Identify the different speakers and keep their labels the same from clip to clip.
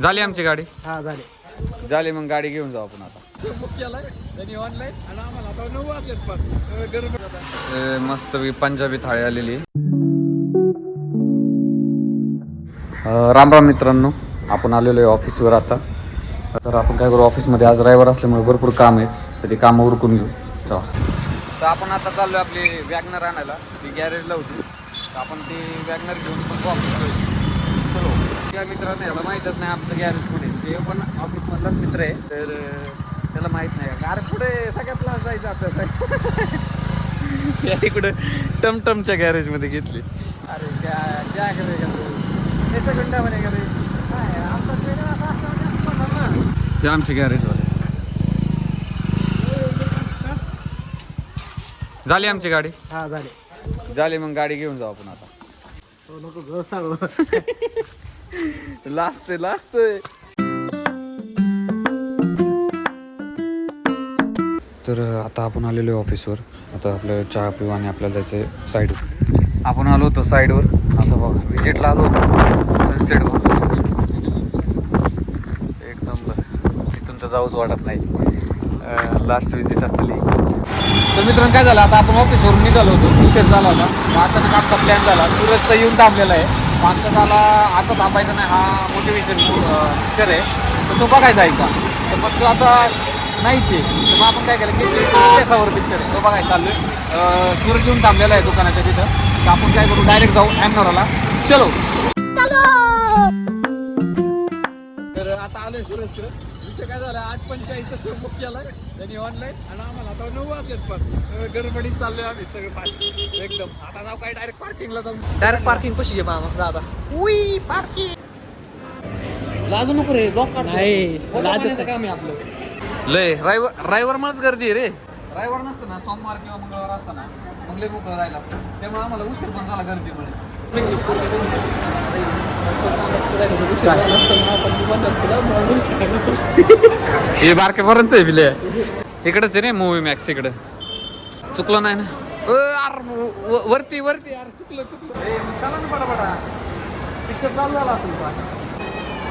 Speaker 1: झाली आमची गाडी.
Speaker 2: हा झाले
Speaker 1: झाली मग गाडी घेऊन जाऊ आपण आता. मस्त पंजाबी थाळी आलेली. राम राम मित्रांनो, आपण आलेलो आहे ऑफिसवर आता. तर आपण काय करू, ऑफिसमध्ये आज रविवार असल्यामुळे भरपूर काम आहे, तर ते कामं उरकून घेऊ. तर आपण आता चाललो आपली वॅगनर आणायला. ती गॅरेजला होती, तर आपण ती वॅगनर घेऊन पण ऑफिसला. चलो, त्या मित्रांना याला माहीतच नाही आमचं गॅरेज कुठे. ते पण ऑफिसमधलाच मित्र आहे, तर त्याला माहीत नाही. अरे पुढे सगळ्यातला जायचं आपल्याला. या इकडं टमटमच्या गॅरेजमध्ये घेतली. अरे काय गुंडा म्हणे का हे आमचे गॅरेजवाले. झाली आमची गाडी.
Speaker 2: हा झाले
Speaker 1: झाली मग गाडी घेऊन जाऊ आपण आता.
Speaker 2: नको घर सांगू.
Speaker 1: लास्ट तर आता आपण आलेलो आहे ऑफिसवर. आता आपल्याला चहा पिऊ आणि आपल्याला जायचं आहे साईडवर. आपण आलो होतो साईडवर. आता बघा विजिटला आलो होतो सनसेटवर. एक नंबर. तिथून तर जाऊच वाटत नाही. लास्ट विजिट असली. तर मित्रांनो काय झालं, आता आपण ऑफिसवरून निघालो होतो. उशीर झाला होता. अचानक आमचा प्लॅन झाला. सूरज तर येऊन थांबलेला आहे. आमचा झाला आता थांबायचा नाही. हा मोटिवेशन पिक्चर आहे, तर तो बघायचा जायचा. तर मग तो आता नाहीच आहे. तर मग आपण काय केलं की केसावर पिक्चर आहे, तो बघायला चाललोय. सूरज येऊन थांबलेला आहे दुकानाच्या तिथं. तर आपण काय करू, डायरेक्ट जाऊ ॲमनोराला. चलो.
Speaker 2: तर आता आलोय सुरेशकडे. विषय काय झाला, 8:45चा शो बुक केलाय त्यांनी ऑनलाईन, आणि आम्हाला आता 9 वाजलेत. पण गडबडीत चाललोय आम्ही सगळे पाच एकदम. आता जाऊ काय डायरेक्ट पार्किंगला जाऊ. डायरेक्ट पार्किंग कशी घे मामा दादा. उई पार्किंग लाजू नको रे, ब्लॉक नाही लाजायचं काम आहे आपलं.
Speaker 1: लय ड्रायव्हर मलाच गर्दी आहे रे. ड्रायव्हर नसतं ना, सोमवार किंवा मंगळवार असताना मग लय मोकळं राहिला. त्यामुळे आम्हाला उशीर पण झाला गर्दीमुळे. हे बारके पर्यंत आहे बिले. इकडंच आहे रे मूवी मॅक्स. इकडं चुकलं नाही ना. वरती यार, चुकलं चला ना पटापटा. पिक्चर चालू झाला असेल.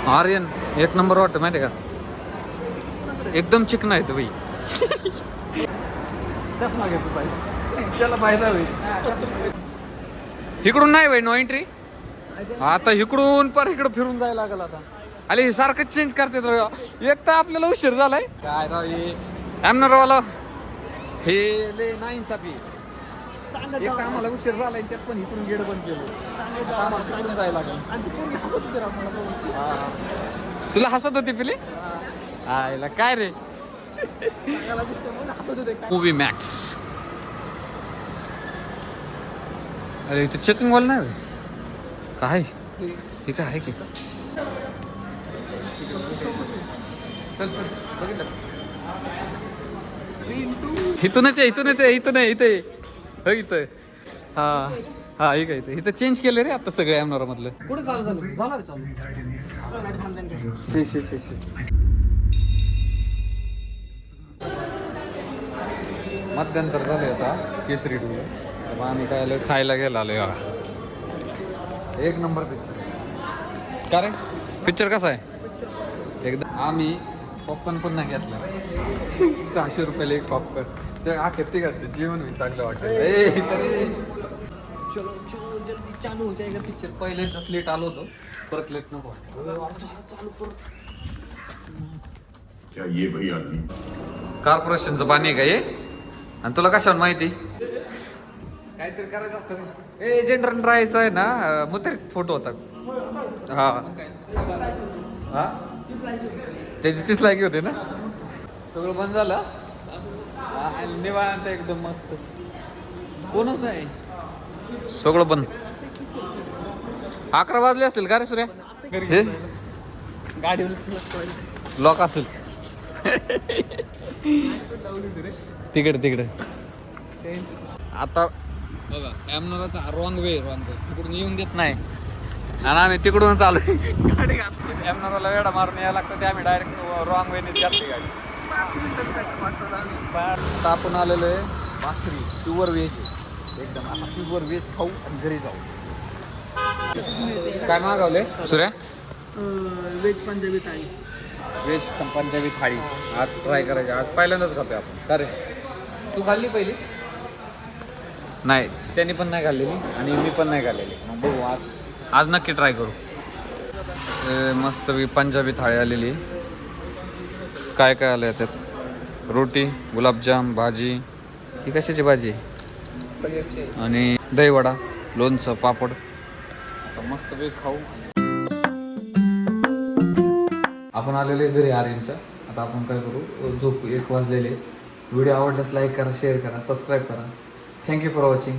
Speaker 1: आर्यन एक नंबर वाटतं माहिती आहे का, एकदम चिकना आहे तो बाई.
Speaker 2: चष्मा घेतो पाहिजे, त्याला फायदा होईल.
Speaker 1: इकडून नाही बाई, नो एंट्री. आता इकडून पर इकडं फिरून जायला लागल आता. अरे सारखं चेंज करते तर एक तर आपल्याला उशीर झालाय. काय राव हे ॲमनरवाला, हे लय नाइंसाफी. एक तर आम्हाला उशीर झालाय, त्यात पण इकडून गेट बंद केलं. आम्हाला तिकडून जायला लागल. तुला हसत होती पिली. आयला काय रे. Movie max. अरे इथं चेकिंग वाला नाही काय, हे काय आहे की. चल बघितलं. इथूनच आहे इथं नाही इथे. हो इथं. हा हे काय इथं चेंज केलं रे आता सगळं ॲमनोरा मधलं. कुठे झालं चालू मध्यंतर झाले आता केसरी 2. मग आम्ही काय खायला गेला आलोय बघा. एक नंबर पिक्चर. कारण पिक्चर कसा आहे एकदम. आम्ही पॉपकॉर्न पण नाही घेतला. 600 रुपयाला एक पॉपकॉर्न. ते आखेती घरचे जेवण होईल चांगलं वाटतं. चलो जल्दी चालू हो जाएगा पिक्चर. पहिले तर लेट आलो होतो, परत लेट नको. कॉर्पोरेशनचं पाणी आहे का हे, आणि तुला कशावर माहिती. काहीतरी करायचं असतं. एजंट राहायचं आहे ना, मुतरीत फोटो होता. हा त्याची 30 लायकी होते ना. सगळं बंद झालं. निवांत एकदम मस्त, कोणच नाही, सगळं बंद. 11 वाजले असतील का रे सूर्या. हे
Speaker 2: गाडी
Speaker 1: लॉक असेल. तिकडे आता बघा, ॲमनोराचा रॉंग वे तिकडून येऊन देत नाही, आणि आम्ही तिकडूनच आलो. गाडी घातली ॲमनोराला वेडा मारून यायला लागतं. ते आम्ही डायरेक्ट रॉंग वेनेच घातली गाडी. 5 मिनिटात आता आपण आलेलो आहे भाकरी प्युअर व्हेज एकदम. आता प्युअर व्हेज खाऊ आणि घरी जाऊ. काय मागवले सूर्या.
Speaker 3: व्हेज पंजाबी थाळी.
Speaker 1: व्हेज पंजाबी थाळी आज ट्राय करायची. आज पहिल्यांदाच खातोय आपण. का रे तू खाल्ली पहिली? नाही, त्यांनी पण नाही खाल्लेली आणि मी पण नाही खाल्लेली. मग बघू आज नक्की ट्राय करू. मस्त पंजाबी थाळी आलेली. काय काय आलं त्यात? रोटी, गुलाबजाम, भाजी. ही कशाची भाजी? आणि दहीवडा, लोणचं, पापड. आता मस्त खाऊ. आपण आलेले घरी आर्यनच्या. आता आपण काय करू, झोप 1 वाजलेले. व्हिडिओ आवडल्यास लाईक करा, शेअर करा, सबस्क्राईब करा. Thank you for watching.